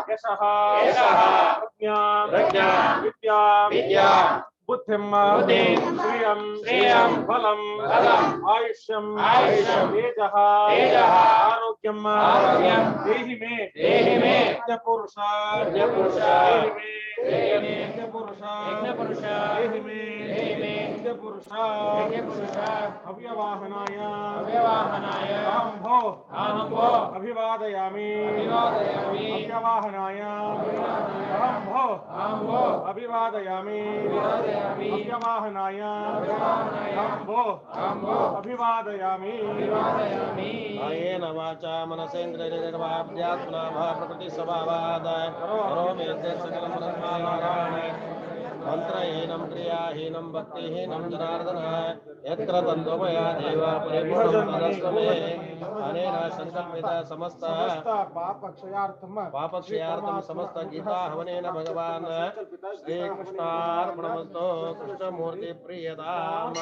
यशः प्रज्ञा विद्या बुद्धिं श्रियं बलं आयुष्यं तेजः आरोग्यं देहि मे यज्ञपुरुष देहि मे यज्ञपुरुष अव्यवाहनाय अहं भो अभिवादयामि अव्यवाहनाय अहं भो अभिवादयामि अव्यवाहनाय अहं भो अभिवादयामि कायेन वाचा मनसेन्द्रियैर्वाप्यात्मना प्रकृति स्वभावात् करोमि सकलं नारायण मंत्रहीनं क्रियाहीनं भक्तिहीनं जनार्दन यत्र तन्त्वमया देव परिपूर्णं तदस्तु मे अनेन संकल्पित समस्त पापक्षयार्थं समस्त गीता हवनेन भगवान् श्रीकृष्णार्पणमस्तु कृष्णमूर्ति प्रियताम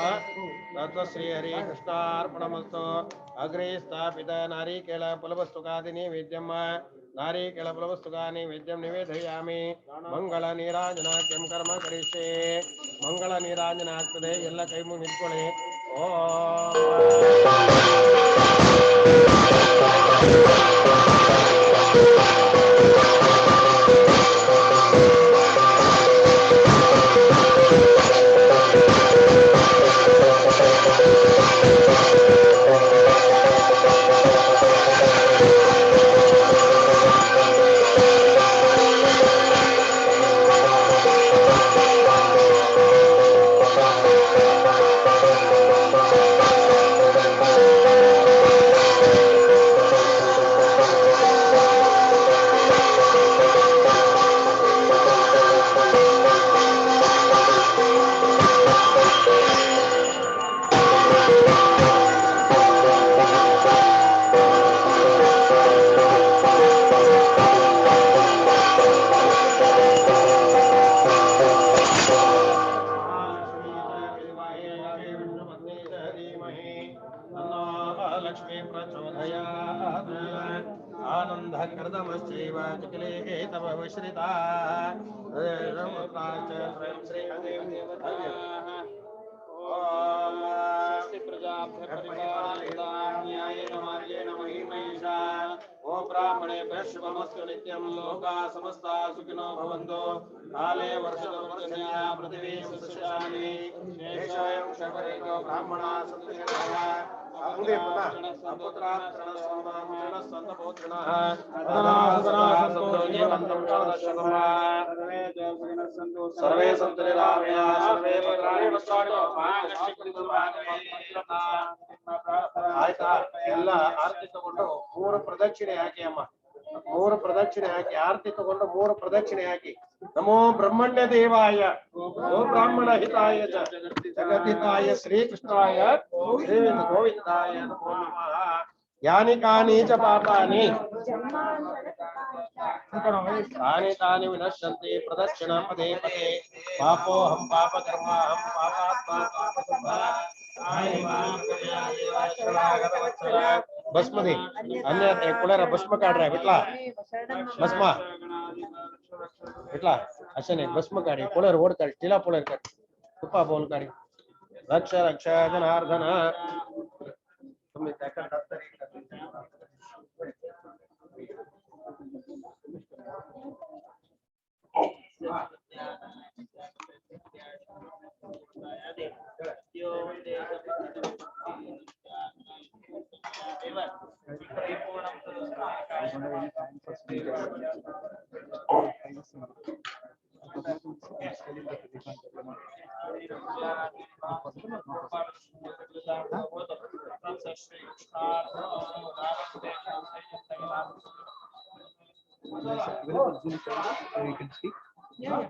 तत् श्री हरि कृष्णार्पणमस्तु अग्रे स्थापित नारिकेल फलवस्तुकादि नैवेद्यं नारिकेल फलवस्तुकानि नैवेद्यं निवेदयामि मंगल नीराजनाख्यं कर्म करिष्ये मंगल नीराजनाग्तದೆ ಎಲ್ಲ ಕೈ ಮುಗಿ ನಿಂತ್ಕೊಳ್ಳಿ लक्ष्मी प्रचोदयात् आनंद कर्दमश्चैव चकिले तव विश्रिता श्री ओ ब्राह्मणे शुभमस्तु नित्यं लोकाः समस्ता सुखिनो भवन्तु काले वर्षदोर्जन्या पृथिवीं सुशालिनी येषायं शबरिको ब्राह्मणाः सन्तु सर्वे सन्तु निरामया सर्वे भद्राणि पश्यन्तु ಆಯ್ತಾ ಎಲ್ಲ ಆರತಿ ತಗೊಂಡು ಮೂರು ಪ್ರದಕ್ಷಿಣೆ ಹಾಕಿ ಅಮ್ಮ ಮೂರು ಪ್ರದಕ್ಷಿಣೆ ಹಾಕಿ ಆರತಿ ತಗೊಂಡು ಮೂರು ಪ್ರದಕ್ಷಿಣೆ ಹಾಕಿ ನಮೋ ಬ್ರಹ್ಮಣ್ಯ ದೇವಾಯ ಗೋ ಬ್ರಾಹ್ಮಣ ಹಿತಾಯ ಜಗದ್ಹಿತಾಯ ಶ್ರೀಕೃಷ್ಣಾಯ ಗೋವಿಂದಾಯ ನಮೋ ನಮಃ ಯಾನಿ ಕಾನಿ ಚ ಪಾಪಾನಿ तानि तानि विनश्यन्ति प्रदक्षिण पदे पदे पापोऽहं पापकर्माहं पापात्मा पापकर्मा भस्म दे अन्य कुळर भस्म काढ रे विटला भस्म विटला अशने भस्म काढी कुळर ओढ काढ तिला कुळर काढ तुपा बोल काढी रक्ष रक्ष जनार्दन तुम्ही त्याकडे दप्तरी you can speak. Yeah.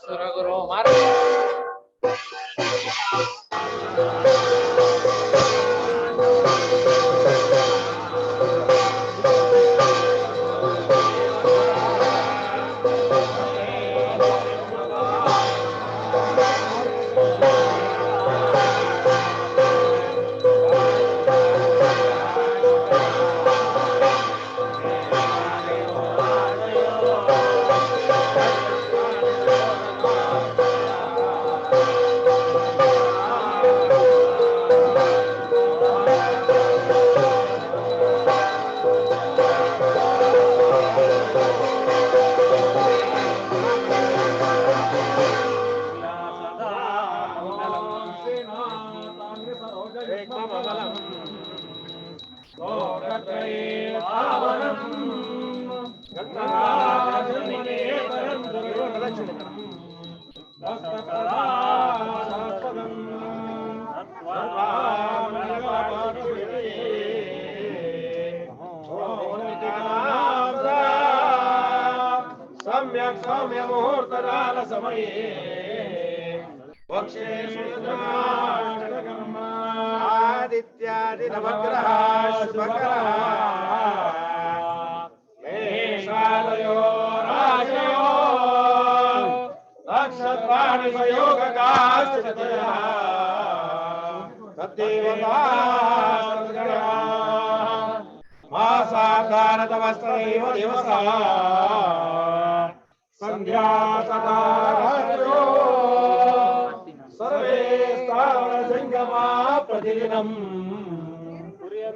ಸುರಗುರು ಮಾರ್ಗ सम्यक् सौम्य मुहूर्तकाल समये वक्षे आदित्यादि नवग्रह शुभकरः मेषादयो राजयो नक्षत्राणि संयोगकाश्चितयः तद्देवताः मासाधारतमस्तदैव दिवसः संध्या तथा रात्रो सर्वे स्थावरजङ्गमा प्रतिदिनं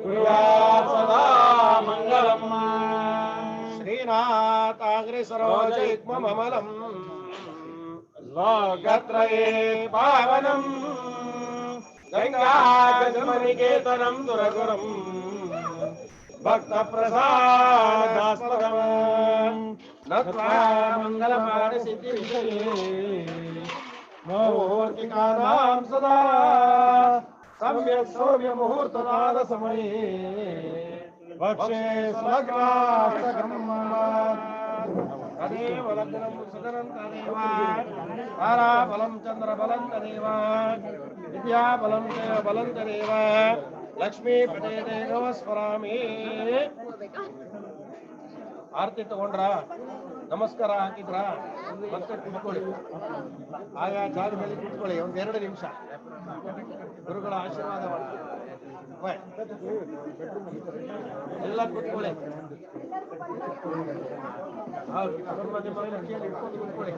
कुर्यात् सदा मङ्गलम् श्रीनाथाग्रेसरोजयुग्ममलम् लोकत्रये पावनम् गङ्गागमनिकेतनं दुरगुरम् भक्तप्रसादास्पदम् नत्वा मङ्गलमानसिद्धिविषये मुहूर्तिकानां सदा सम्यक् सौम्य मुहूर्तकाल समये वक्षे सुलग्नाष्टकम् तदेव लग्नं सुदनं तदेव ताराबलं चन्द्रबलं तदेव विद्याबलं च बलं तदेव लक्ष्मीपते नमस्करामि ಆರತಿ ತಗೊಂಡ್ರ ನಮಸ್ಕಾರ ಹಾಕಿದ್ರ ಮತ್ತೆ ಕೂತ್ಕೊಳ್ಳಿ ಆಯಾ ಜಾಗ ಮೇಲೆ ಕೂತ್ಕೊಳ್ಳಿ ಒಂದ್ 2 ನಿಮಿಷ ಗುರುಗಳ ಆಶೀರ್ವಾದ ಎಲ್ಲ ಕೂತ್ಕೊಳ್ಳಿ ಕೂತ್ಕೊಳ್ಳಿ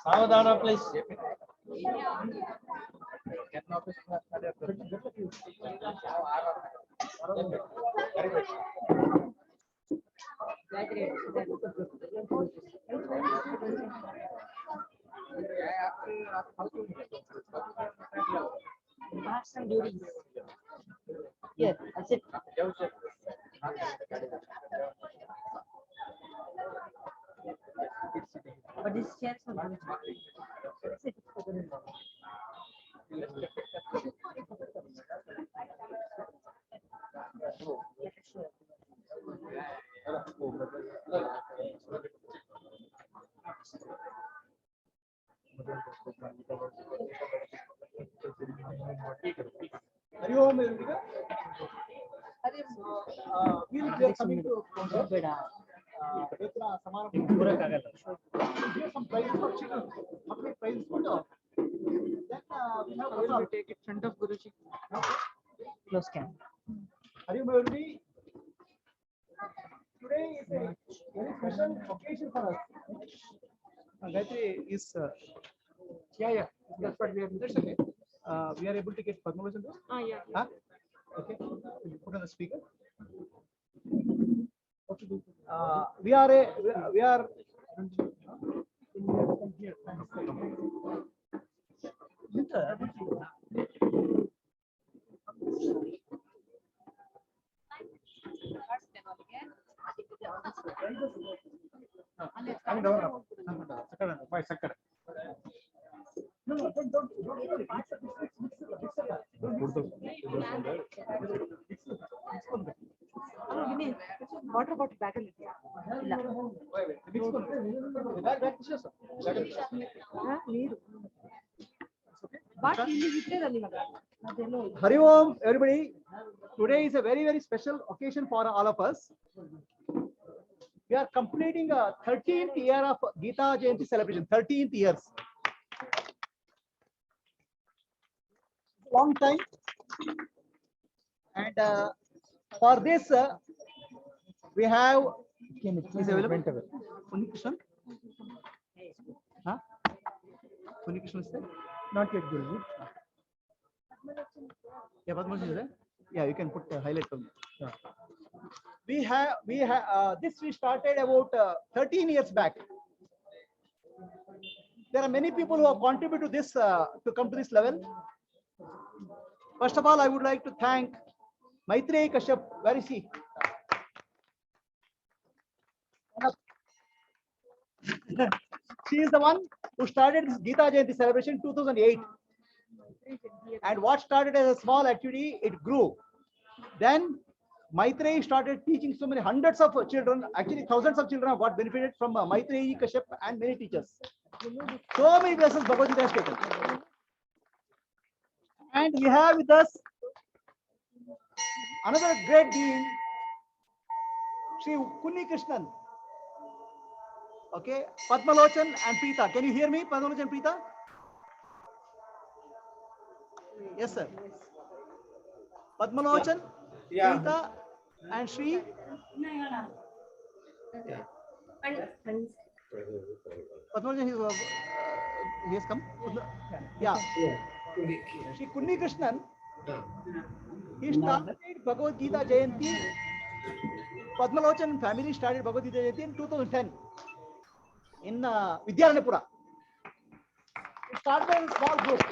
सावधान please Yes, that's it. But this chairs are good. Sit. Om everyone. We are coming to give some prize for children. Apply prize for the. Then we have We take it front of Guruji. Close cam. Hari Om everybody. Today is a very special occasion for us. Gayatri is yeah, that's what we are. That's okay. We are able to get Padma Bhushan. Yeah. Huh? Okay. Will you put on the speaker. Okay. We are. No, don't. Water bottle back in Hari Om, everybody. Today is a very, very special occasion for all of us. We are completing a 13th year of Gita Jayanti celebration. 13th years. Long time. And for this, we have is available. Unikrishnan? Huh? Unikrishnan is there? Not yet, Guruji. Yeah, Padma is there? Yeah, you can put the highlight from there. We have this we started about 13 years back. There are many people who have contributed to this to come to this level. First of all, I would like to thank Maitreyi Kashyap. Where is he? She is the one who started this Gita Jayanti celebration in 2008. And what started as a small activity, it grew. Then Maitreyi started teaching so many hundreds of children, actually thousands of children have got benefited from Maitreyi Kashyap and many teachers. So many lessons Bhagavad Gita has taken. And we have with us another great being, Sri Kunnikrishnan. Okay, Padmalochan and Preeta. Can you hear me, Padmalochan and Preeta? Yes, sir. Padmalochan, Yeah. Preeta, and Sri. Padmalochan, he has come. Yeah. Sri Kunnikrishnan. He started Bhagavad Gita Jayanti. Padmalochan family started Bhagavad Gita Jayanti in 2010 in Vidyaranapura. It started in a small group.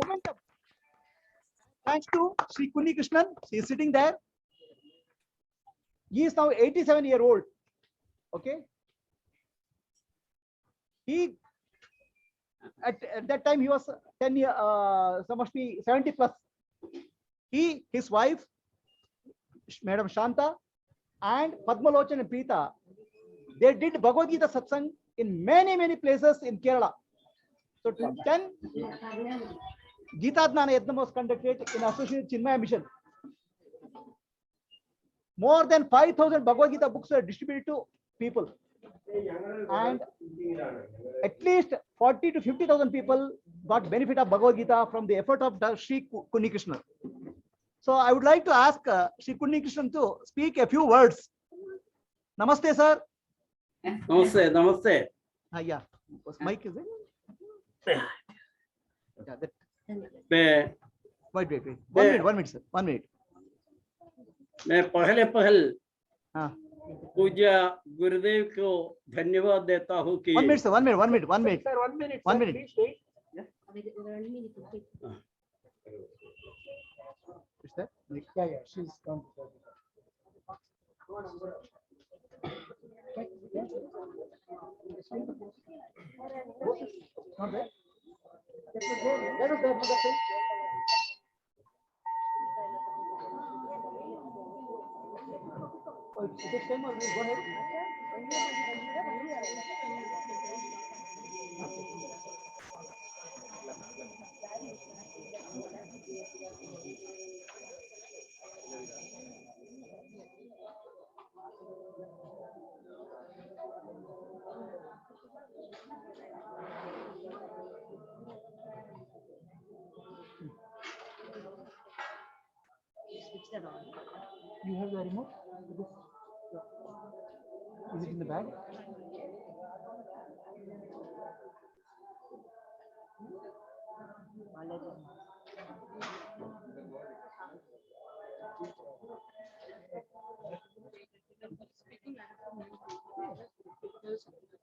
Momentum. Thanks to Sri Kunnikrishnan, he is sitting there. He is now 87-year-old. Okay. He at that time he was 10 years, so must be 70 plus. He, his wife, Madam Shanta, and Padmalochan and Preeta, they did Bhagavad Gita satsang in many places in Kerala. So 10 Gita Dnana Yajna was conducted in association with Chinmaya Mission. More than 5,000 Bhagavad Gita books were distributed to people. And at least 40 to 50,000 people got benefit of Bhagavad Gita from the effort of Sri Kunnikrishnan. So I would like to ask Sri Kunnikrishnan to speak a few words. Namaste, sir. Namaste. Yeah. Was mic is it? Yeah, that. Wait. 1 minute, sir. 1 minute. मैं पहल हाँ. पूज्य गुरुदेव को धन्यवाद देता हूँ कि 1 minute, sir. 1 minute. Sir, 1 minute. 1 minute. Please wait. Is that? Yeah, she's gone. Not there? That was there. Oh, it takes time or we'll go ahead? Switch that on. You have the remote? Is it in the bag?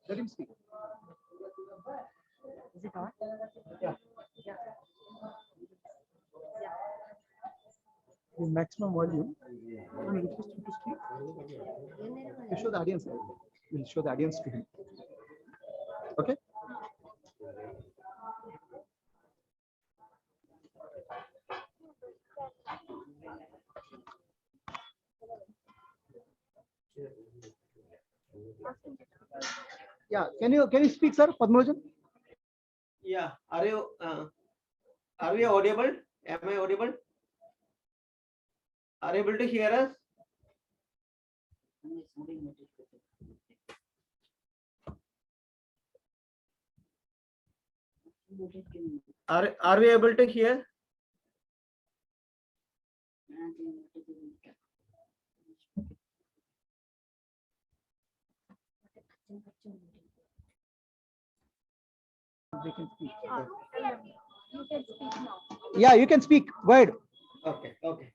Let him speak. Is it on? Yeah. Yeah. The maximum volume. I'm request him to speak. You show the audience. We'll show the audience to him. Okay. Yeah. Can you speak, sir, Padmarajan? Yeah, are we audible? Am I audible? Are you able to hear us? Are we able to hear? They can speak. You can speak now. Yeah, you can speak. Go ahead. Okay, okay.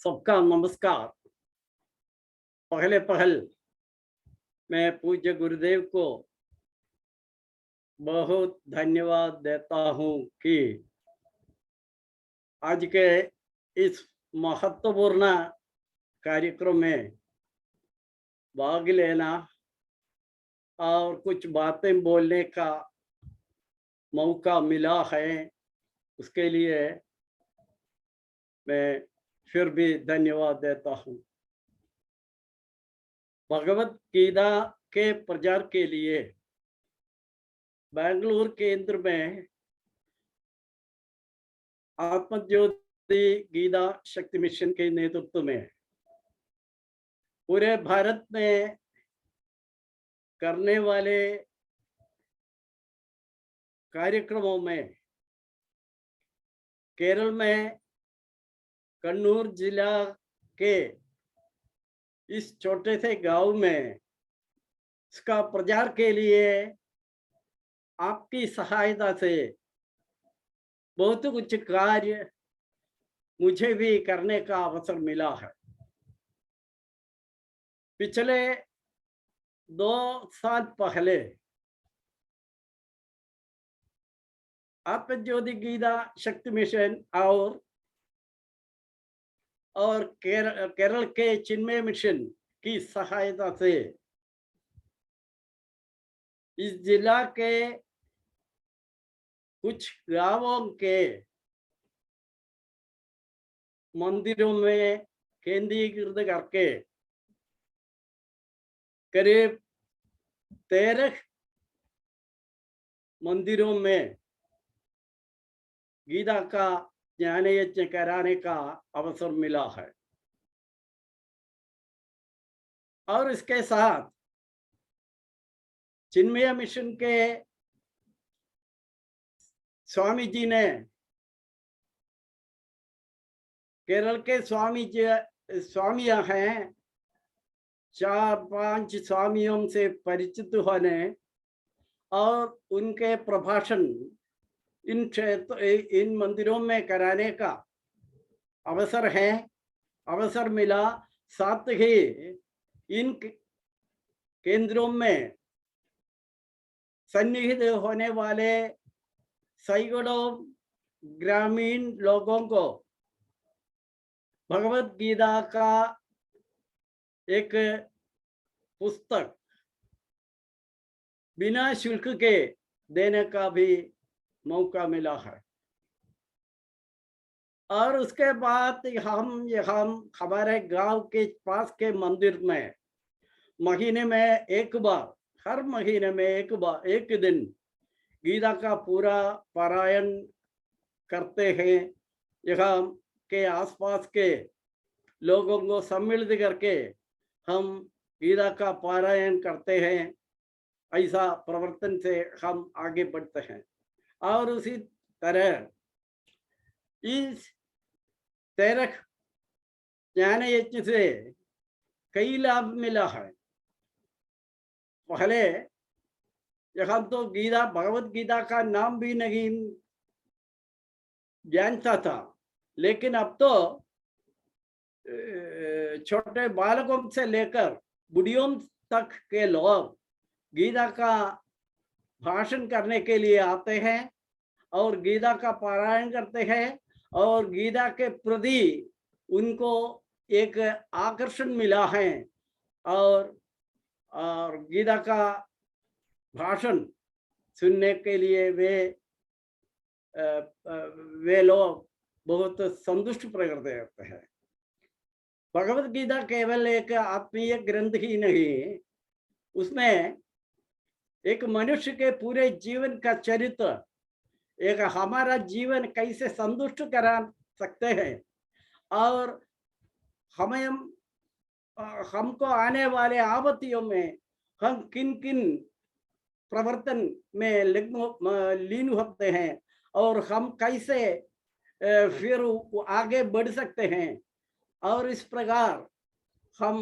सबका नमस्कार। पहले पहल मैं पूज्य गुरुदेव को बहुत धन्यवाद देता हूं कि आज के इस महत्वपूर्ण कार्यक्रम में भाग लेना और कुछ बातें बोलने का मौका मिला है, उसके लिए मैं फिर भी धन्यवाद देता हूँ। भगवत गीता के प्रचार के लिए बेंगलुरु केंद्र में आत्मज्योति गीता शक्ति मिशन के नेतृत्व में पूरे भारत में करने वाले कार्यक्रमों में केरल में कन्नूर जिला के इस छोटे से गांव में इसका प्रचार के लिए आपकी सहायता से बहुत कुछ कार्य मुझे भी करने का अवसर मिला है। पिछले 2 साल पहले आत्मज्योति गीता शक्ति मिशन और केरल के चिन्मय मिशन की सहायता से इस जिला के कुछ गांवों के मंदिरों में केंद्रीकृत करके करीब 13 मंदिरों में गीता का ज्ञान यज्ञ कराने का अवसर मिला है। और इसके साथ चिन्मय मिशन के स्वामी जी ने, केरल के स्वामियां हैं, 4-5 स्वामियों से परिचित होने और उनके प्रभाषण इन मंदिरों में कराने का अवसर मिला। साथ ही इन केंद्रों में सन्निहित होने वाले सैकड़ों ग्रामीण लोगों को भगवत गीता का एक पुस्तक बिना शुल्क के देने का भी मौका मिला है। और उसके बाद हम हमारे गांव के पास के मंदिर में महीने में एक बार, हर महीने में एक दिन गीता का पूरा पारायण करते हैं। यहाँ के आसपास के लोगों को सम्मिलित करके हम गीता का पारायण करते हैं, ऐसा प्रवर्तन से हम आगे बढ़ते हैं। और उसी तरह इस तेरह ज्ञान यज्ञ से कई लाभ मिला है। पहले यहाँ तो गीता, भगवत गीता का नाम भी नहीं जानता था, लेकिन अब तो छोटे बालकों से लेकर बुढ़ियों तक के लोग गीता का भाषण करने के लिए आते हैं और गीता का पारायण करते हैं, और गीता के प्रति उनको एक आकर्षण मिला है, और गीता का भाषण सुनने के लिए वे लोग बहुत संतुष्ट प्रकट करते हैं। भगवत गीता केवल एक आत्मीय ग्रंथ ही नहीं, उसमें एक मनुष्य के पूरे जीवन का चरित्र, एक हमारा जीवन कैसे संतुष्ट करा सकते हैं, और हमें हमको आने वाले आपत्तियों में हम किन किन प्रवर्तन में लीन होते हैं, और हम कैसे फिर आगे बढ़ सकते हैं, और इस प्रकार हम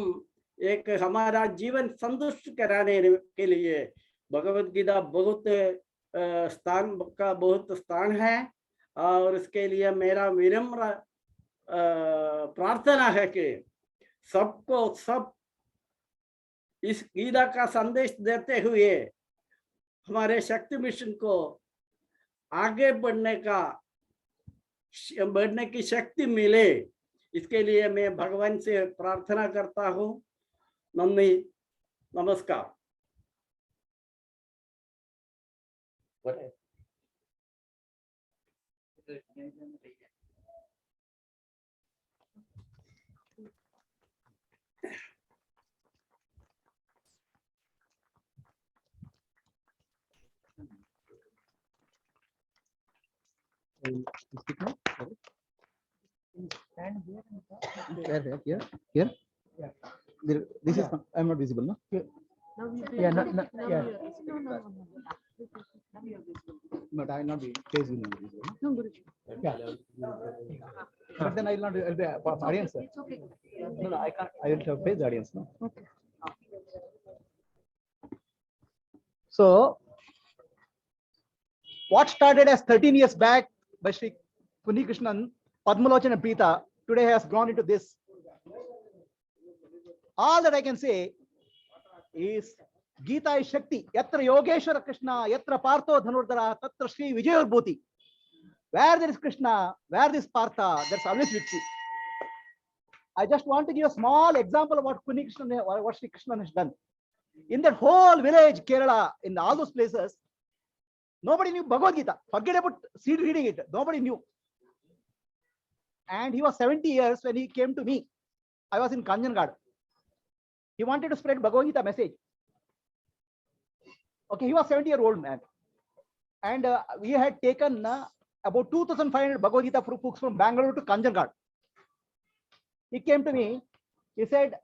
एक हमारा जीवन संतुष्ट कराने के लिए भगवत गीता बहुत स्थान है। और इसके लिए मेरा विनम्र प्रार्थना है कि सबको सब इस गीता का संदेश देते हुए हमारे शक्ति मिशन को आगे बढ़ने की शक्ति मिले, इसके लिए मैं भगवान से प्रार्थना करता हूँ। नंदी, नमस्कार। Stand here and talk. Here. This is not, I'm not visible, no? Yeah, Now yeah. no. But I will not be face will not be visible. No, Guruji. Yeah. But then I will not be, I'll be audience. Sir. It's okay. No, I can't. I will have face the audience. No. Okay. So, what started as 13 years back by Sri Kuni Krishnan, Padmalochana Preeta, today has gone into this. All that I can say is Gita is Shakti. Yatra Yogeshwara Krishna, Yatra Partho Dhanurdhara, Tatra Sri Vijayarbhuti. Where there is Krishna, where there is Partha, there's always victory. I just want to give a small example of what Kuni Krishnan, or what Sri Krishna has done. In that whole village, Kerala, in all those places, nobody knew Bhagavad Gita. Forget about reading it. Nobody knew. And he was 70 years when he came to me. I was in Kanjangarh. He wanted to spread Bhagavad Gita message. Okay, he was 70-year-old man. And we had taken about 2,500 Bhagavad Gita books from Bangalore to Kanjangarh. He came to me. He said,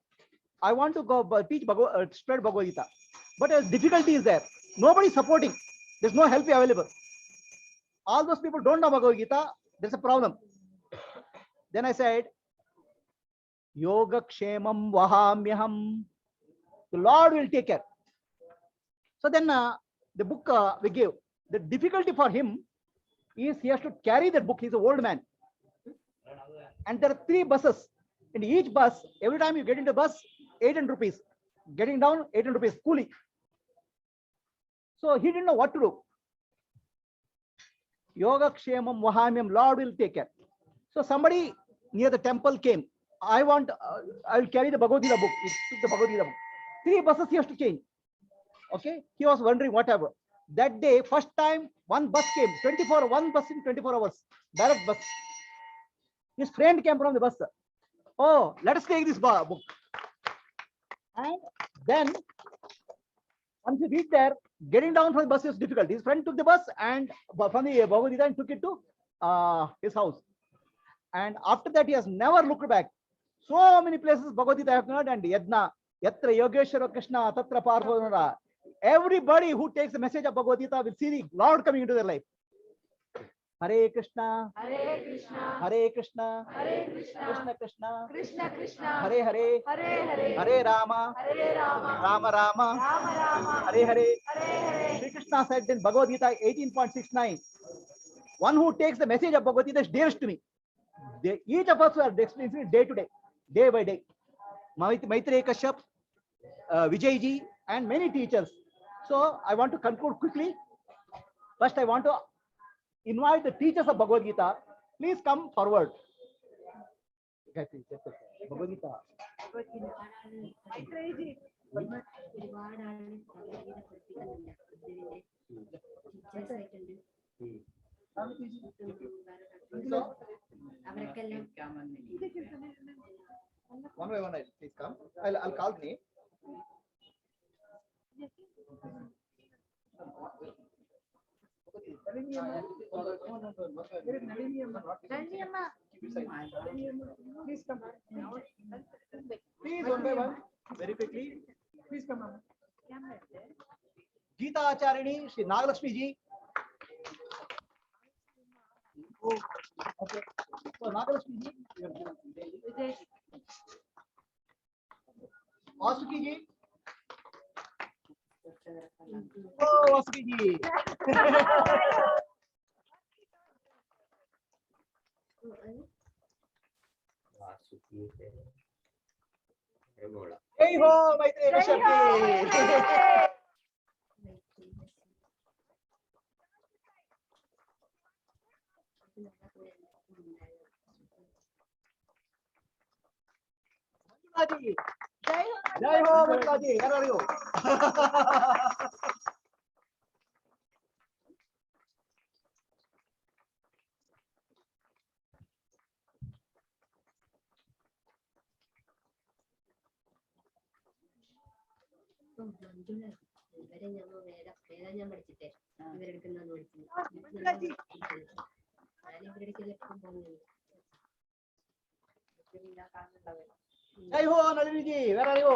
I want to go teach spread Bhagavad Gita. But a difficulty is there. Nobody is supporting. There's no help available. All those people don't know Bhagavad Gita. There's a problem. Then I said, Yoga Kshemam Vahamyaham. The Lord will take care. So then the book we gave. The difficulty for him is he has to carry that book. He's an old man. And there are 3 buses. In each bus, every time you get into the bus, 800 rupees. Getting down, 800 rupees, coolie. So he didn't know what to do. Yoga Kshemam Vahamyam, Lord will take care. So somebody near the temple came. I will carry the Bhagavad Gita book. He took the Bhagavad Gita book. 3 buses he has to change. Okay. He was wondering whatever. That day, first time, one bus came. 1 bus in 24 hours. Direct bus. His friend came from the bus. Oh, let us take this book. And then, once we reached there, getting down from the bus is difficult. His friend took the bus and from the Bhagavad Gita and took it to his house. And after that, he has never looked back. So many places Bhagavad Gita I have heard, and Yadna, Yatra Yogeshwara Krishna, Tatra Parvana. Everybody who takes the message of Bhagavad Gita will see the Lord coming into their life. Hare Krishna, Hare Krishna, Hare Krishna, Hare Krishna, Krishna Krishna, Krishna Krishna, Hare Hare, Hare Hare, Hare Rama, Hare Rama, Rama Rama, Rama Rama, Hare Hare. Hare Hare. Sri Krishna said in Bhagavad Gita 18.69, one who takes the message of Bhagavad Gita is dearest to me. Each of us are experiencing it day to day, day by day. Maitreya Kashyap, Vijay ji, and many teachers. So I want to conclude quickly. First, I want to invite the teachers of Bhagavad Gita. Please come forward. Bhagavad Gita. ഒരുപാട് ആളുകൾ ഭഗവത്ഗീത പഠിപ്പിക്കുന്നുണ്ട്. Teachers ആയിട്ടുണ്ട്. അവരൊക്കെ എല്ലാം One by one, please come. I'll call the name. Please come. Please, one by one, very quickly. Please come. Geeta Acharini, Shri Nagalakshmi ji. Okay. So Nagalakshmi ji. Vasuki ji. Oh, Vasuki ji. Hey ho, Maitreya Kashyap ji. Manjula ji. Jai ho, Manjula ji. Where are you? Manjula ഇവരെ ഞാൻ പഠിച്ചിട്ടേ ഇവരെടുക്കുന്ന ഞാൻ ഇവരുടെ എപ്പോഴും പോകുന്നു. Jai ho, Nalini ji. Where are you?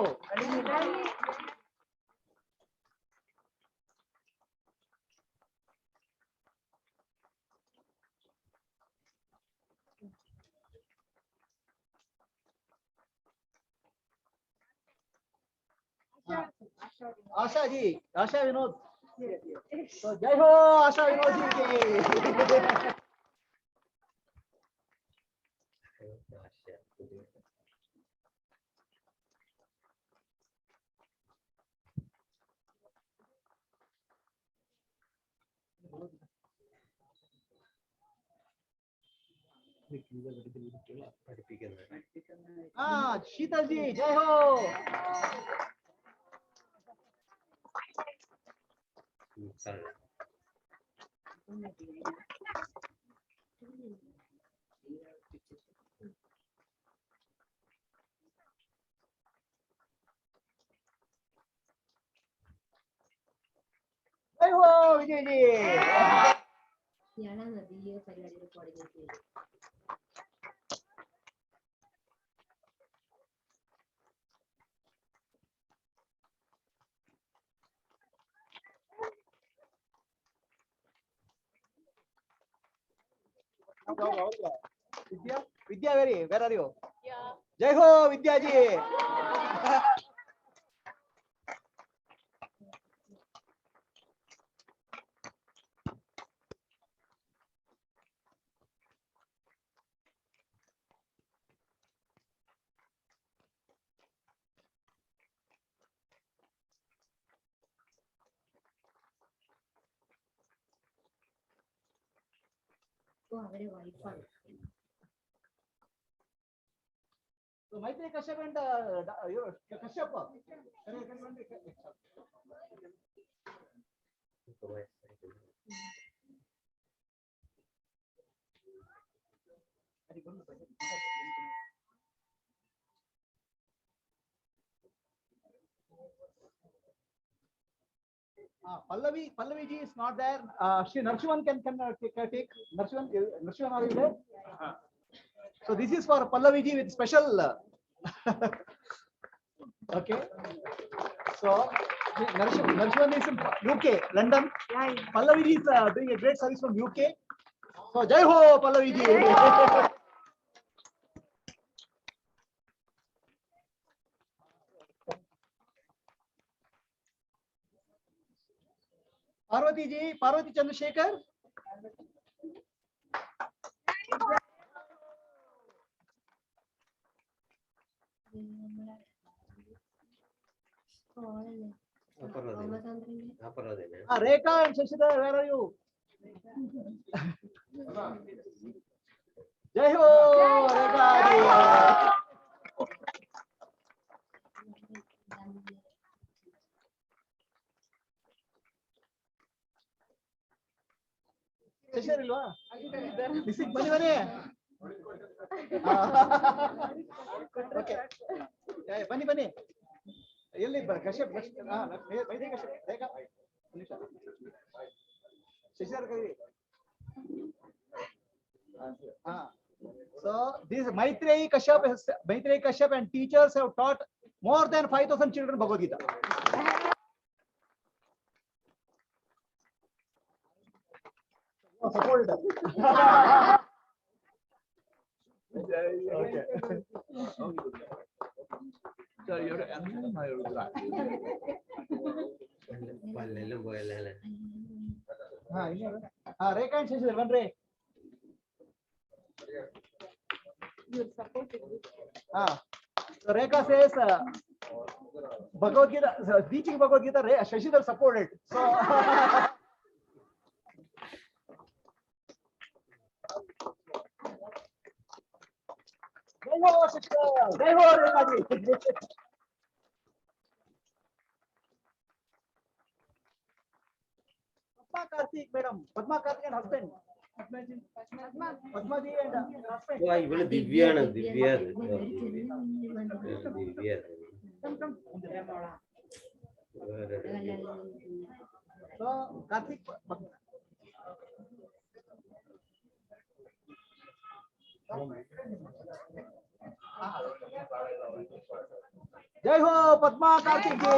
Asha ji, Asha Vinod. So Jai ho, Asha Vinod ji. Sheetal ji, Jai ho. Jai ho, Vijay ji. ഇയാളാ നദിയോ പരിപാടികൾ coordinate ചെയ്തു. Vidya, where are you? Yeah. Jai ho, Vidya ji. അവരെ വൈഫാണ്. So Maitreya Kashyap and Kashyap. Pallavi ji is not there. Shri Narshivan can take. Narshivan, are you there? So this is for Pallavi ji with special Okay. So Narshwan is from UK, London. Pallavi is doing a great service from UK. So Jai Ho, Pallavi ji. Parvati ji, Parvati Chandrasekhar. Rekha and Shashidhar, where are you? Jai Ho, Rekha ji. Shashidhar ilwa? Missing, bani bani. Okay. Yeah, bani bani. ಎಲ್ಲಿ ಕಶ್ಯಪ್ ವೈದ್ಯ ಕಶ್ಯಪ್ ರೇಖಾ ನಿಮಿಷ ಶಶಿಧರ್ ಕವಿ so this Maitreyi Kashyap and teachers have taught more than 5,000 children Bhagavad Gita. Support it. Okay. So you're Rekha and Shashidhar, one Ray. So Rekha says Bhagavad Gita, teaching Bhagavad Gita, Shashidhar supported. So Jai Ho Shashidhar, Jai Ho Rekha ji. Padma Karthik, madam. Padma Karthik and husband. Padma ji and husband. ഇവിടെ ദിവ്യാണ് ദിവ്യ ദിവ്യ So Karthik. Jai Ho Padma Karthik ji.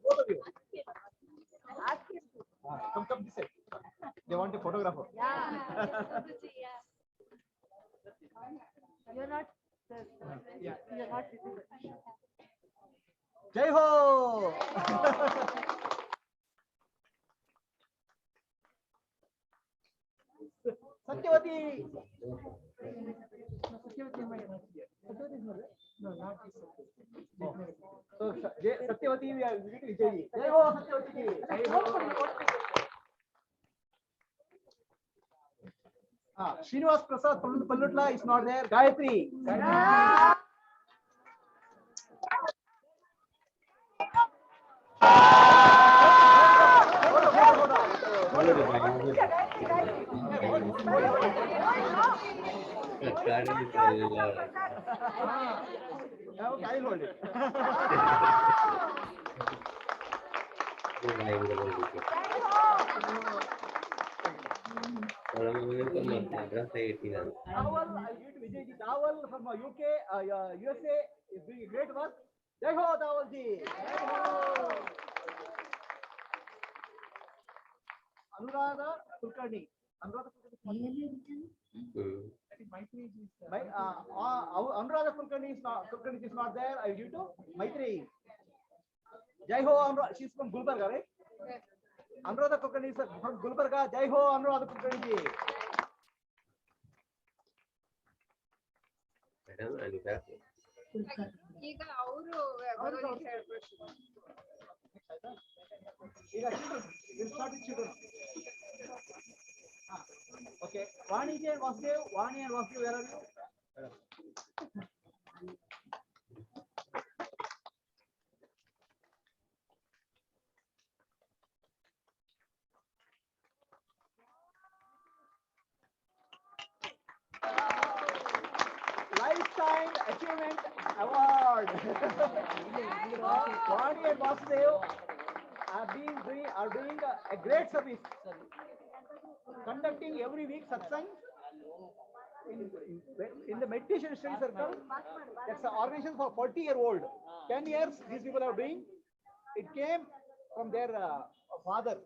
Both of you. Come this side. They want a photographer. You're not. Yeah. You're not visible. Jai Ho. Satyavati. No, not this. So Satyavati, we are visiting Vijay. Jai Ho Satyavati ji. Jai Ho. Srinivas Prasad Pallutla is not there. Gayatri. I'll hold it. Dawal, I'll give to Vijay ji. Dawal from UK, USA is doing a great work. Jai Ho Dawal ji. Jai Ho. Anuradha Kulkarni. Anuradha Kulkarni. Anuradha Kulkarni is not there. I give to Maitreyi. Jai Ho Anuradha. She's from Gulbarga, right? Anuradha Kulkarni is from Gulbarga. Jai Ho Anuradha Kulkarni ji. ಈಗ ಅವರು ಹೇಳ್ಬೇಕು. Okay. Vani ji and Vasudev. Vani and Vasudev, where are you? Lifetime Achievement Award. Vani and Vasudev are are doing a great service, conducting every week satsang in the meditation study circle. That's an organization for 40-year-old. 10 years these people are doing. It came from their father.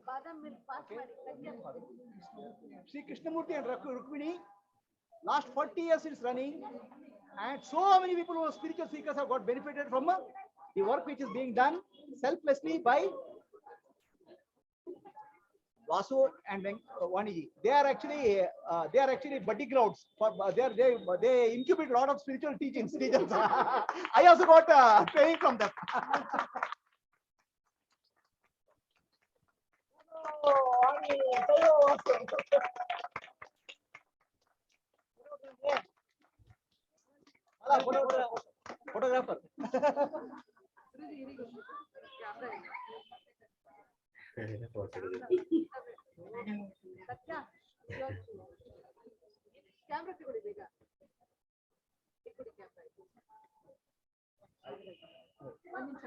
Sri Krishnamurti and Rukmini. Last 40 years it's running, and so many people who are spiritual seekers have got benefited from the work which is being done selflessly by Vasu and Vaniji. They are actually buddy crowds. They incubate a lot of spiritual teachers. I also got training from them. Photographer. Camera ತಗೊಳ್ಳಿ ಬೇಗ. ಒಂದ್ ನಿಮಿಷ.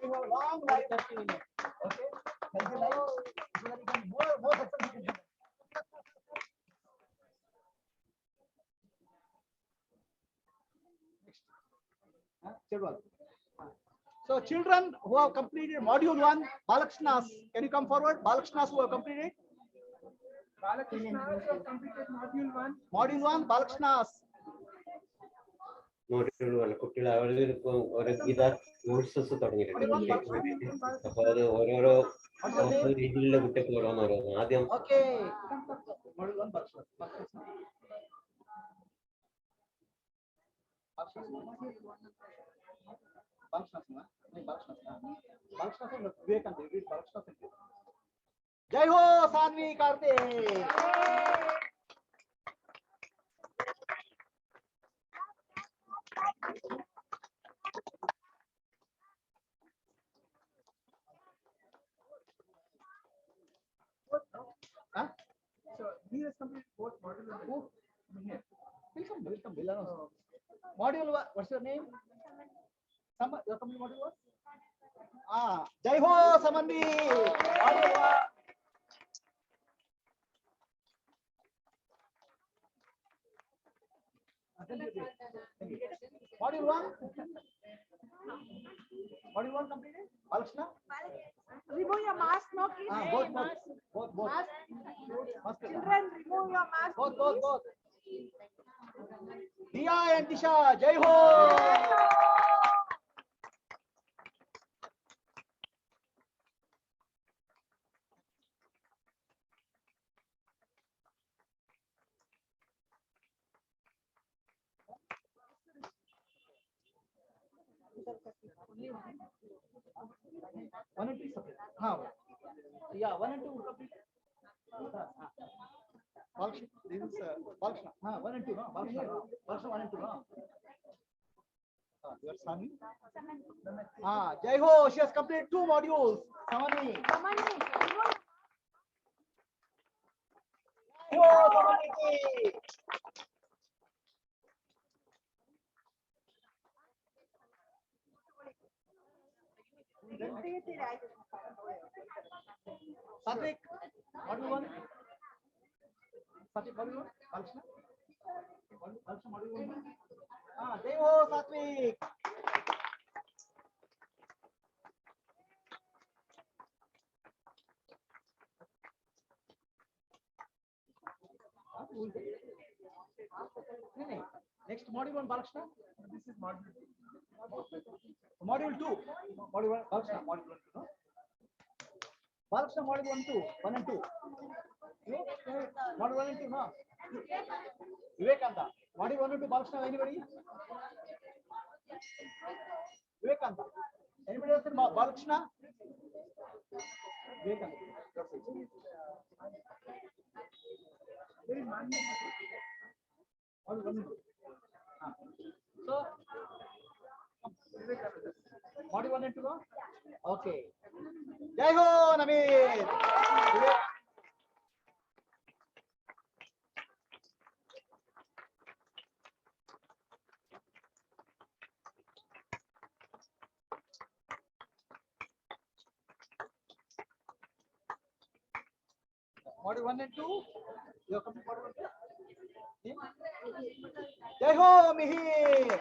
You have a long life. Okay. Healthy life. So that you can more successful. Next. So children who have completed module 1, Balakrishnas, can you come forward? Balakrishnas who have completed? Balakrishnas have completed module 1. Module 1, Balakrishnas. കുട്ടികൾ അവരുടെ ഇപ്പം ഓരോ Geetha courses തുടങ്ങിയിട്ടുണ്ട്. അപ്പൊ അത് ഓരോരോ രീതിയിലുള്ള കുട്ടികൾ ഓരോന്നോരോന്ന് ആദ്യം Okay. Module 1, Balakrishnas. Jai Ho Sanvi Karthik. Huh? So he has completed both module and both. Welcome. Module one, what's your name? Your company module one? Jai Ho Samandi. Module one. Module 1. Module 1 completed. Balashna. Remove your mask now, please. Both. Mask. Mask. Children, remove your mask. Both. Diya and Disha. Jai Ho. One and two separate. Yeah, 1 and 2 complete. Balashna, this is Balashna. 1 and 2. Balashna 1 and 2. Your Sami. Jai Ho, she has completed 2 modules. Samani. Jai Ho, Samani. Satvik, module 1. Satvik, module 1. Balashna. Balashna, module 1. Jai Ho, Satvik. Next module 1, Balashna. This is module 2. Module 2. Module 1, Balashna. Module 1, 2. No? Balashna, module 1, 2. 1 and 2. Module 1 and 2. No? Vivekanta. Module 1 and 2. Balashna. Anybody? Vivekanta. Anybody else in Balashna? Vivekanta. So, module 1 and 2. Okay. Jai Ho, Naveen. Module 1 and 2. You have completed module 1. Jai Ho, Mihir.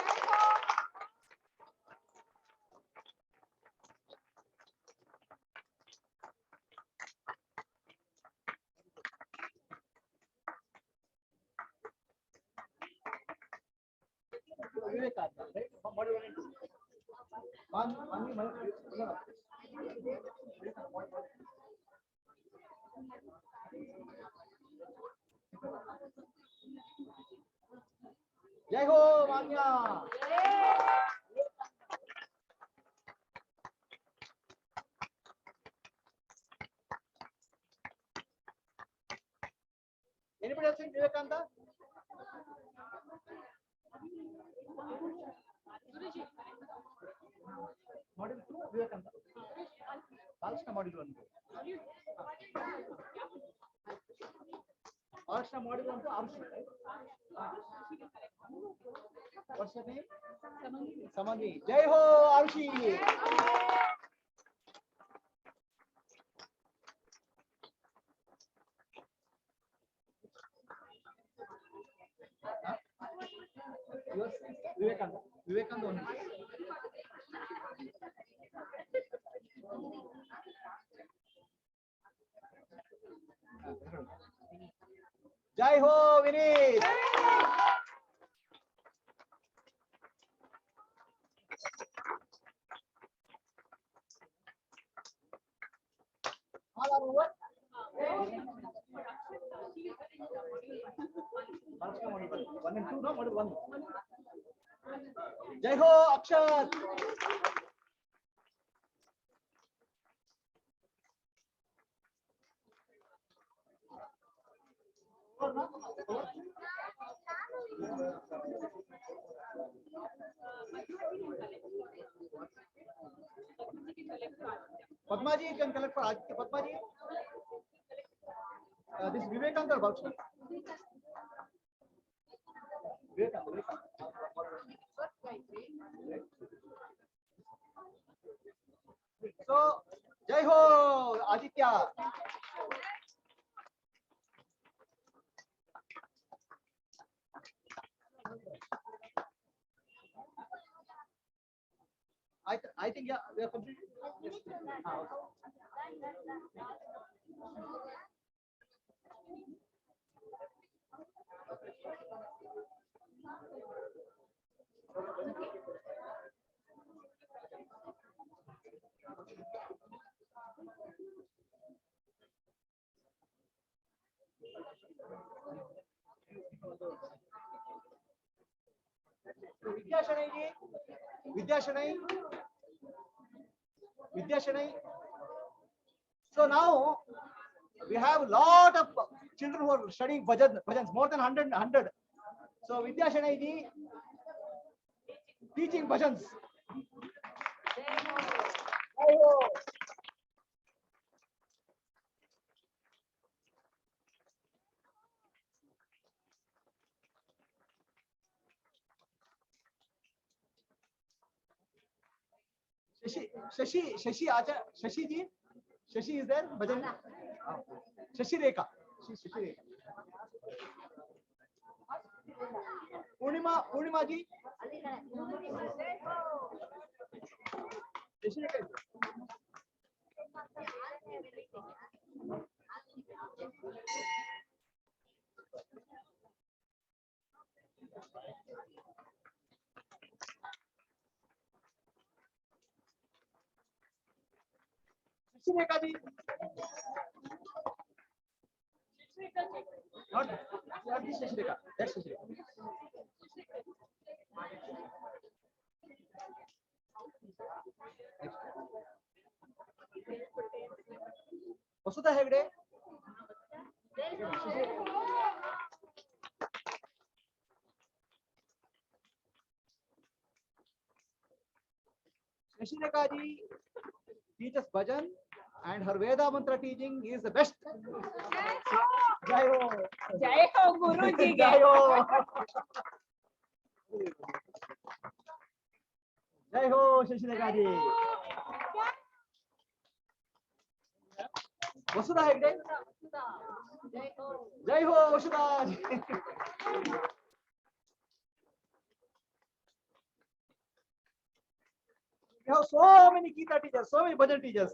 Vivekananda, right? Module 1 and 2. Jai Ho, Manya. Anybody else think Vivekananda? Module 2, Vivekananda. Balashna module 1. Balashna module 1 to Arushi, right? What's her name? Samadhi. Jai Ho, Arushi. Yours is Vivekananda. Vivekananda only. Jai Ho, Vinit. All are over. One and two, no, module 1. Jai Ho, Akshat. Padmaji can collect for Aditya. Padmaji. This Vivekananda or Balashna? Vivekananda. So, Jai Ho, Aditya. I think, yeah, we are completed. Yes. Vidya Shanai. So now we have a lot of children who are studying bhajans, more than 100. So Vidya Shanai ji teaching bhajans. Shashi ji. Shashi is there? Bhajan? Shashi Rekha. Shashi Rekha. Purnima ji. Shashi Rekha. Shashi Rekha ji. Not this Shashi Rekha. That's Shashi Rekha. Vasudha Hegde. Shishireka ji teaches bhajan and her Veda mantra teaching is the best. Jai Ho. Jai Ho Guru Ji. Jai Ho. Jai Ho Shishireka ji. Vasudha Hegde. Jai Ho Vasudha ji. We have so many Gita teachers, so many bhajan teachers.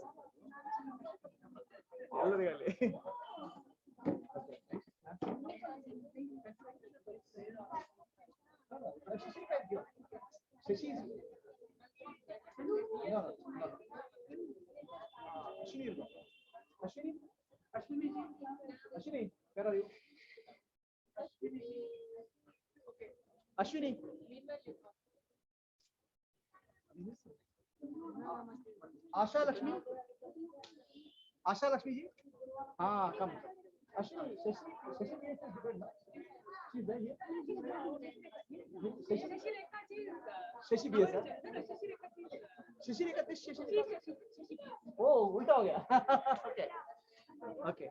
Shashi is no. Ashwini is not. Ashwini, where are you? Ashwini. Asha Lakshmi. Asha Lakshmi ji. Ah, come. Ashwini, Shashi is different. She's there here. Shashi BS है. Shishireka this Shishireka. Oh, उल्टा हो गया. Okay. Okay.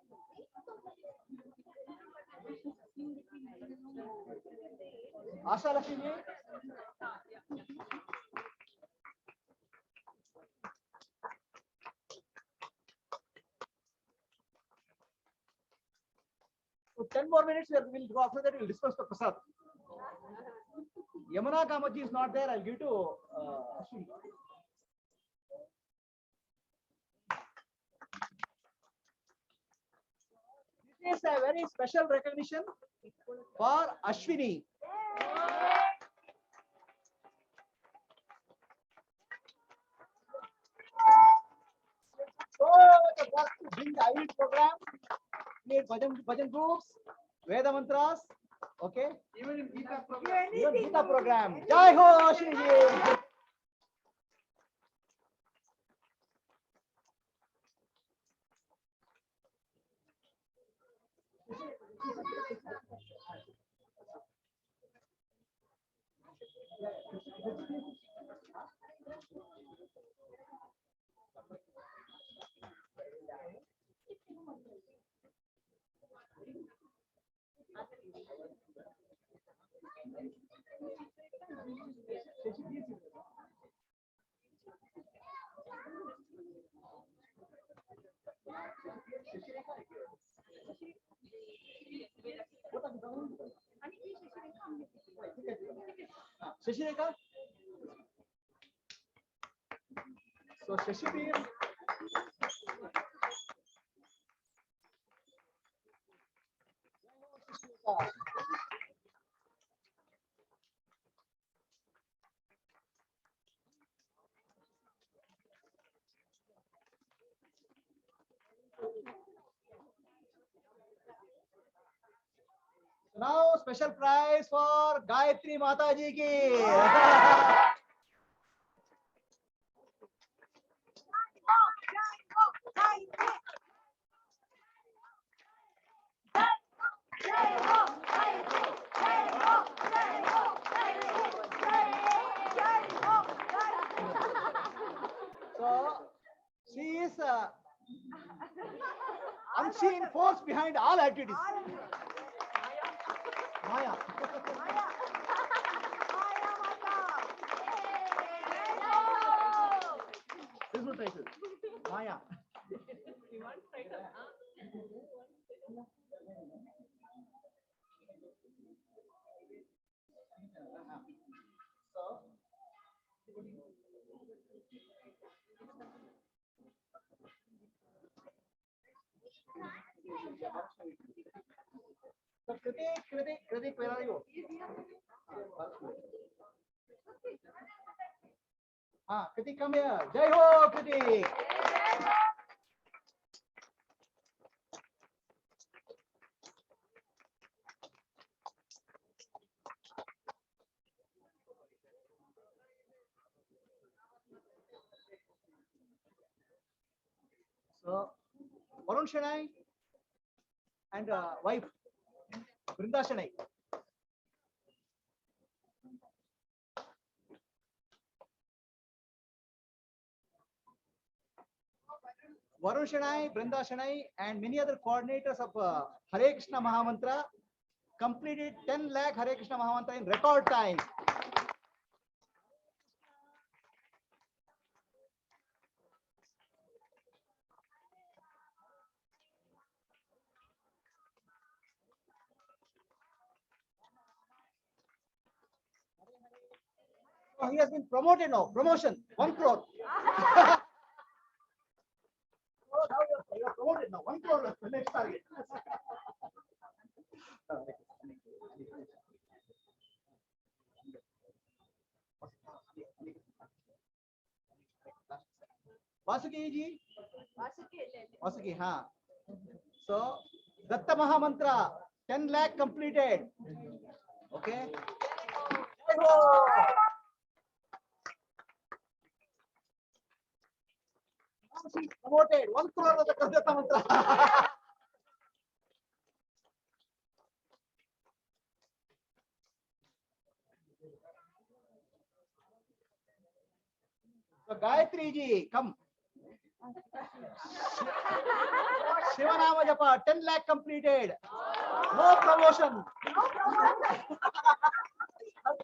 Asha Lakshmi ji. So 10 more minutes we'll go. After that we'll discuss the prasad. Yamuna Kamaji is not there. I'll give to Ashwini. This is a very special recognition for Ashwini. So the work to bring the IELTS program, create bhajan groups, Veda mantras, okay? Even in Gita program. Jai Ho Ashwini. Shashireka. So Shashi Priya. Now special prize for Gayatri Mata ji ki. So she is unseen force behind all activities. Maya. This is title. Maya. So Kritik, where are you? Kritik, come here. Jai Ho, Kritik. So, Varun Shenai and wife, Brinda Shenai. Varun Shanai, Brinda Shanai, and many other coordinators of Hare Krishna Mahamantra completed 10 lakh Hare Krishna Mahamantra in record time. So he has been promoted now. Promotion, 1 crore. Oh, now you are promoted now. 1 crore is the next target. Vasuki ji. Vasuki, हाँ. So, Datta Mahamantra, 10 lakh completed. Okay. She's promoted. 1 crore of the Datta Mantra. So, Gayatri ji, come. Shivanama Japa, 10 lakh completed. No promotion.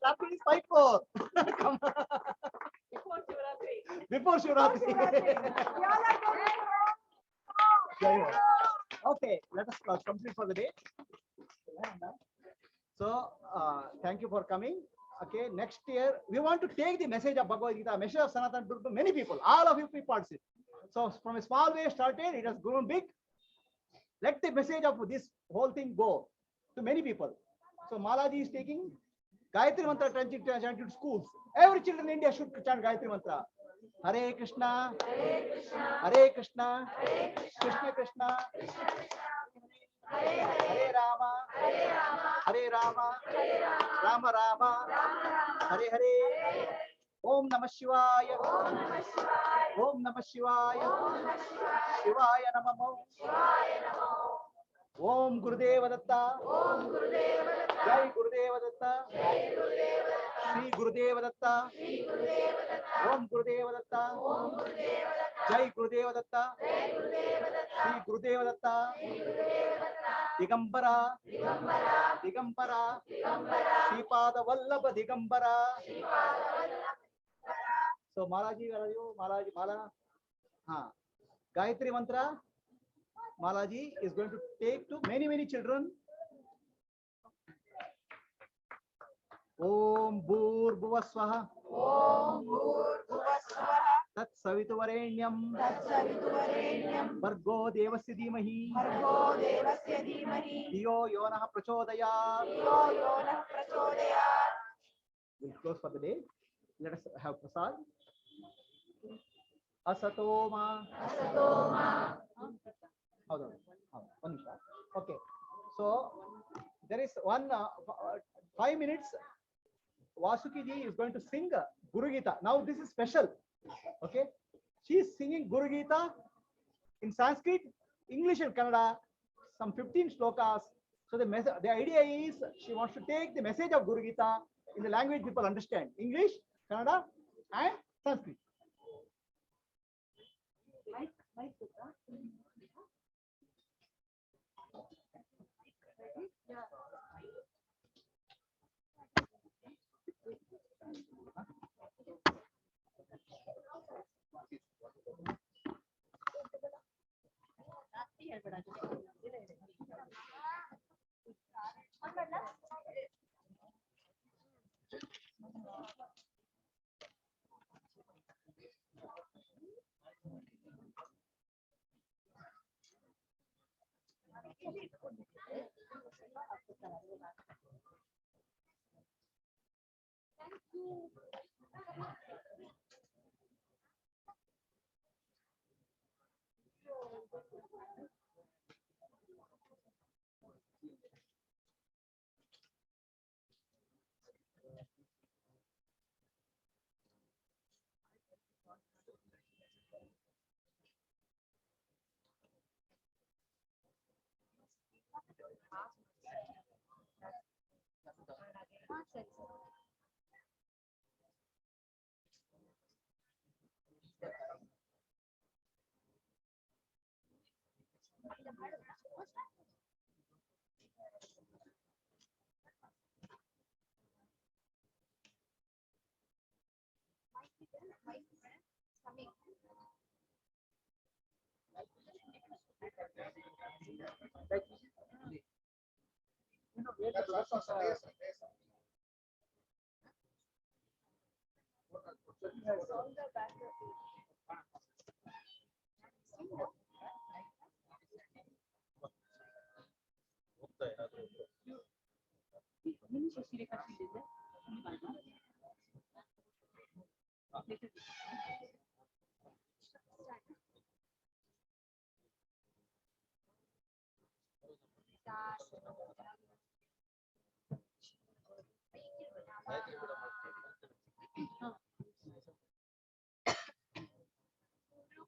That is 5 crore. Come. Before Shivratri. Okay, let us complete for the day. So, thank you for coming. Okay, next year we want to take the message of Bhagavad Gita, message of Sanatana to many people. All of you people participate. So, from a small way started, it has grown big. Let the message of this whole thing go to many people. So, Malaji is taking Gayatri Mantra chanted to schools. Every child in India should chant Gayatri Mantra. Hare Krishna, Hare Krishna, Krishna Krishna, Hare Rama, Hare Rama, Rama Rama, Hare Hare. Om Namah Shivaya, Om Namah Shivaya, Shivaya Namah. Om Gurudeva Datta, Jai Gurudeva Datta, Shri Gurudeva Datta, Om Gurudeva Datta, Jai Gurudeva Datta, Shri Gurudeva Datta, Digambara, Digambara, Sripada Vallabha Digambara. So Malaji, where are you? Malaji, Mala. Gayatri Mantra, Malaji is going to take to many children. Om Bhur Bhuva Swaha. Om Bhurvasvaha Tat Savituvarenyam. Tatsavituvarenyam Vargo Devasya Dhimahi. Bhargo Devasya Dhimahi Dhiyo Yonah Prachodayat. Yo Yonah Prachodayat. We'll close for the day. Let us have prasad. Asatoma. Asatoma. Hold on. 1 minute. Okay. So there is 5 minutes. Vasuki ji is going to sing Guru Gita. Now this is special. Okay. She is singing Guru Gita in Sanskrit, English and Kannada, some 15 slokas. So the idea is she wants to take the message of Guru Gita in the language people understand, English, Kannada and Sanskrit.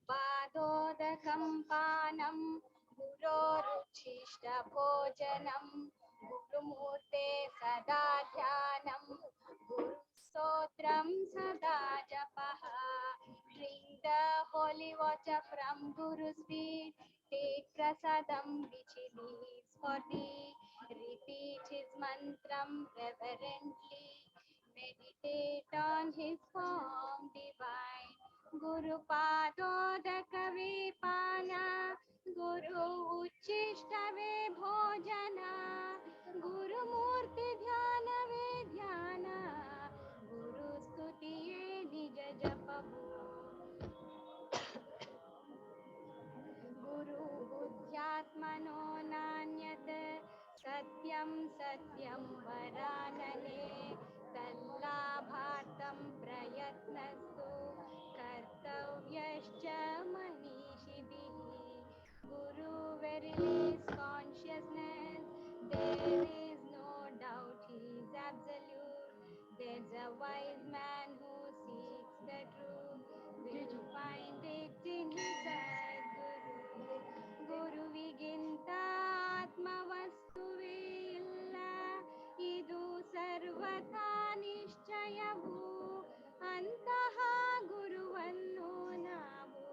पादोदकं पानं गुरोरुच्छिष्टभोजनं गुरुमूर्ते सदा ध्यानं गुरुस्तोत्रं सदा जपः. Drink the holy water from Guru's feet. Take prasadam which he leaves for thee. Repeat his mantram reverently. Meditate on his form divine. Guru Padodakave Pana, Guru Uchishtave Bhojana, Guru Murti Dhyanave Dhyana, Guru Stutiye Nija Japavu. Guru Buddhyatmano Nanyat Satyam Satyam Varanane Tallabhartam Prayatnastu Kartavyascha Manishibhi. Guru verily is consciousness, there is no doubt he is absolute. There's a wise man who seeks the truth, will find it in his Sadguru. ಗುರುವಿಗಿಂತ ಆತ್ಮವಸ್ತುವೇ ಇಲ್ಲ, ಇದು ಸರ್ವಥಾ ನಿಶ್ಚಯವು. ಅಂತಹ ಗುರುವನ್ನು ನಾವು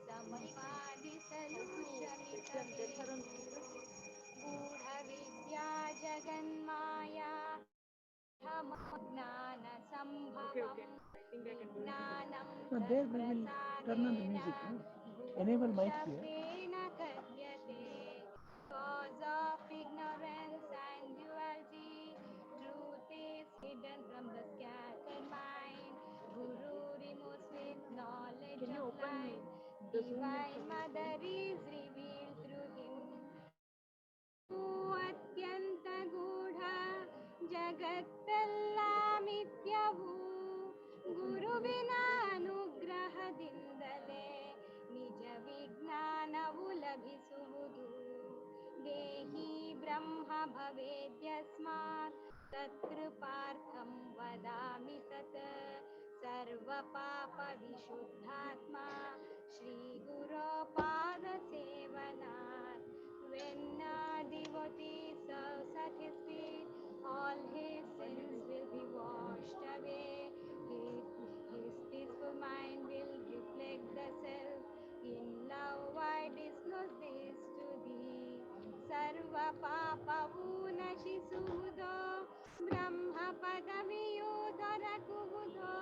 ಸಂಪಾದಿಸಲು ಶ್ರಮಿಸಬೇಕು. ಗೂಢ ವಿದ್ಯಾ ಜಗನ್ಮಾಯಾ ಜ್ಞಾನ ಸಂಭವಂ ಜ್ಞಾನಂ So there we will turn on the music. Enable mic here. Cause of ignorance and duality, truth is hidden from the scattered mind. Guru removes with knowledge of light. Divine Mother is revealed through him. ಅತ್ಯಂತ ಗೂಢ ಜಗತ್ತೆಲ್ಲ ಮಿಥ್ಯವು. ಗುರುವಿನ ಅನುಗ್ರಹದಿಂದಲೇ ನಿಜ ವಿಜ್ಞಾನವು ಲಭಿಸುವುದು. ದೇಹಿ ಬ್ರಹ್ಮ ಭವೇದ್ಯಸ್ಮಾತ್ ತತ್ಕೃಪಾರ್ಥಂ ವದಾಮಿ ತತ್. ಸರ್ವ ಪಾಪ ವಿಶುದ್ಧಾತ್ಮ ಶ್ರೀ ಗುರೋ ಪಾದ ಸೇವನಾತ್. When a devotee serves at his feet, all his sins will be washed away. His peaceful mind will reflect the self. In love I disclose this to thee. Sarva papavu ನಶಿಸುವುದೋ, ಬ್ರಹ್ಮ ಪದವಿಯು ದೊರಕುವುದೋ.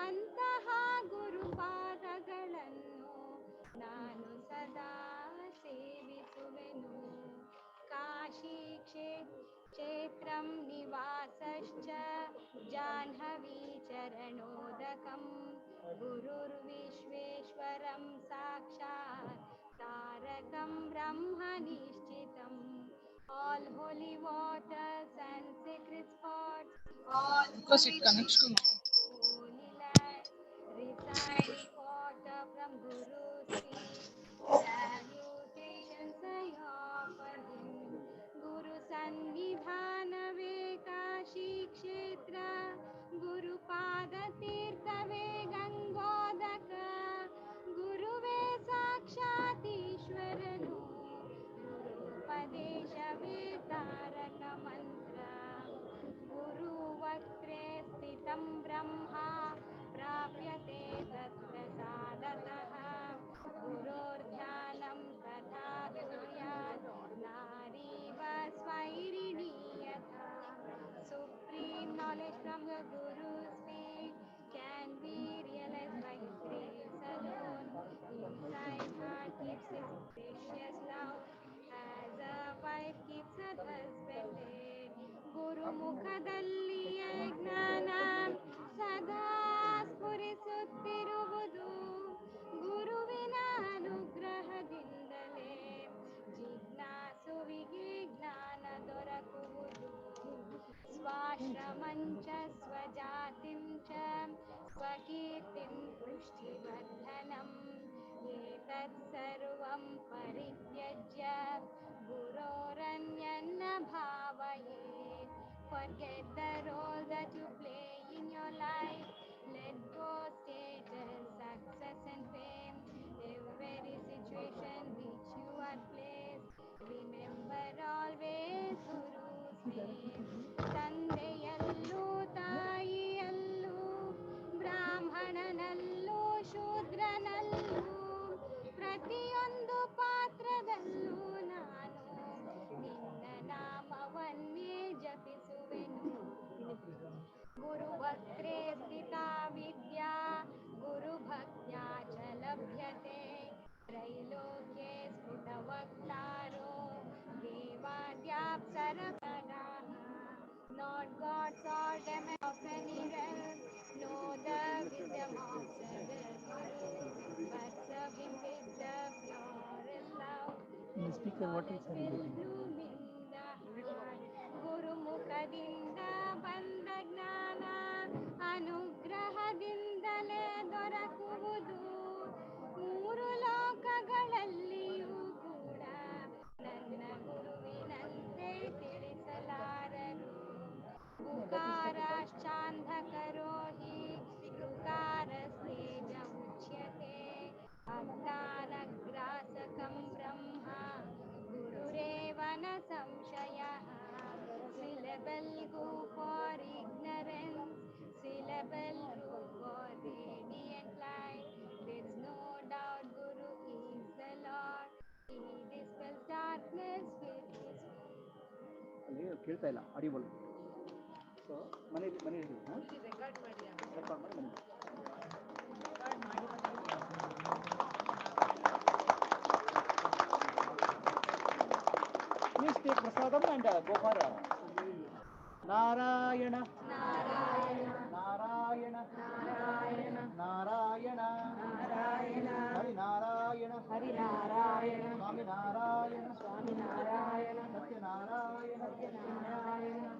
ಅಂತಹ ಗುರುಪಾದಗಳನ್ನು ನಾನು ಸದಾ ಸೇವಿಸುವೆನು. ಕಾಶಿ ಕ್ಷೇತ್ರಂ ನಿವಾಸಶ್ಚ ಜಾಹ್ನವಿ ಚರಣೋದಕಂ. ಗುರುರ್ವಿಶ್ವೇಶ್ವರಂ ಸಾಕ್ಷಾತ್ ತಾರಕಂ ಬ್ರಹ್ಮ ನಿಶ್ಚಿತಂ. All holy waters and sacred spots, all Because it connects to holy land, reciting water from Guru's feet. Salutations I offer him. Guru Sannidhanave Kashi Kshetra, Guru Pada Tirthave Gangodaka. Guruve Sakshat Ishwaranu, knowledge from the Guru's feet can be realized by His grace alone. Inside heart keeps His precious love, as a wife keeps her husband late. Guru ಮುಖದಲ್ಲಿಯೇ ಜ್ಞಾನ ಸದಾ ಸ್ಫುರಿಸುತ್ತಿರುವುದು, ಗುರುವಿನ ಅನುಗ್ರಹದಿಂದಲೇ ಜಿಜ್ಞಾಸುವಿಗೆ ಜ್ಞಾನ ದೊರಕುವುದು. स्वाश्रमञ्च स्वजातिं च स्वकीर्तिं पुष्टिवर्धनम् एतत् सर्वं परित्यज्य गुरोरन्यन्न भावयेत्. Forget the role that you play in your life. Let go status, success and fame. Every situation which you are placed, remember always Guru's name. ತಂದೆಯಲ್ಲೂ ತಾಯಿಯಲ್ಲೂ ಬ್ರಾಹ್ಮಣನಲ್ಲೂ ಶೂದ್ರನಲ್ಲೂ ಪ್ರತಿಯೊಂದು ಪಾತ್ರದಲ್ಲೂ ನಾನು ನಿನ್ನ ನಾಮವನ್ನೇ ಜಪಿಸುವೆನು. ಗುರುವಕ್ತ್ರೇ ಸ್ಥಿತಾ ವಿದ್ಯಾ ಗುರುಭಕ್ತ್ಯಾ ಚ ಲಭ್ಯತೆ. ತ್ರೈಲೋಕ್ಯೆ ಸ್ಫುಟವಕ್ತಾರೋ ದೇವಾದ್ಯಾಪ್ಸರಗಣಾಃ. Not gods or demons of any realm know the wisdom of Sadguru, but serve Him with the purest love. Knowledge will bloom in the heart. ಗುರುಮುಖದಿಂದ ಬಂದ ಜ್ಞಾನ ಅನುಗ್ರಹದಿಂದಲೇ ದೊರಕುವುದು. ಮೂರು ಲೋಕಗಳಲ್ಲಿಯೂ ಕೂಡ ನನ್ನ ಗುರುವಿನಂತೆ ತಿಳಿಸಲಾರರು. ಉಕಾರಾಶ್ಚಾಂಧಕರೋ ಹಿ ಋಕಾರಸ್ತೇಜ ಉಚ್ಯತೆ. ಅಜ್ಞಾನಗ್ರಾಸಕಂ ಬ್ರಹ್ಮ ಗುರುರೇವ ನ ಸಂಶಯಃ. Syllable go for ignorance, syllable root for radiant light. There's no doubt Guru is the Lord. He dispels darkness with His ಅಲ್ಲಿ ಕೇಳ್ತಾ ಇಲ್ಲ ಆಡಿಯೋಬಲ್. ಸೊ ಮನೇಲಿ ರೆಕಾರ್ಡ್ ಮಾಡಿ ರೆಕಾರ್ಡ್ ಮಾಡಿ ಬನ್ನಿ. Please take prasadam and go for Narayana Narayana Narayana Narayana Narayana Narayana Hari Narayana Hari Narayana Swami Narayana Swami Narayana Satya Narayana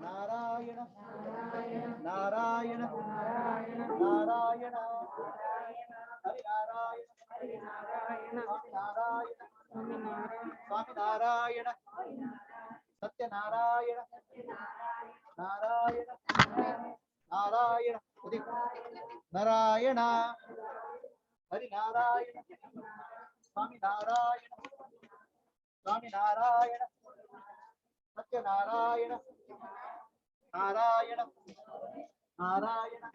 Narayana Narayana Narayana Narayana Narayana Narayana Hari Narayana Hari Narayana Swami Narayana Swami Narayana Swami Narayana Satya Narayana Narayana Narayana Narayana Hari Narayana Swami Narayana Swami Narayana Satya Narayana Narayana Narayana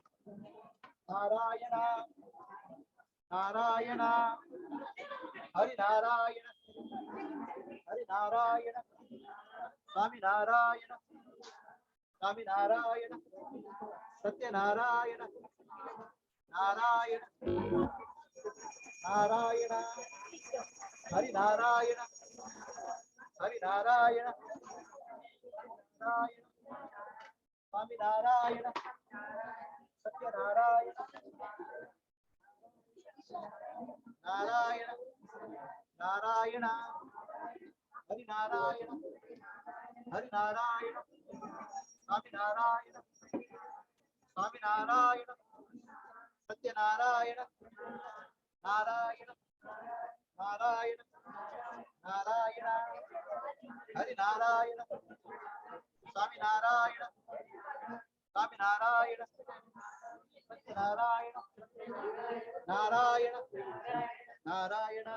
Narayana Narayana Hari Narayana Hari Narayana Swami Narayana Swami Narayana Satya Narayana Narayana Narayana Hari Narayana Hari Narayana Narayana Swami Narayana Satya Narayana Narayana Narayana Hari Narayana Hari Narayana Swami Narayana Swami Narayana Satya Narayana Narayana Narayana Narayana Hari Narayana Swami Narayana Swami Narayana Satya Narayana Narayana Narayana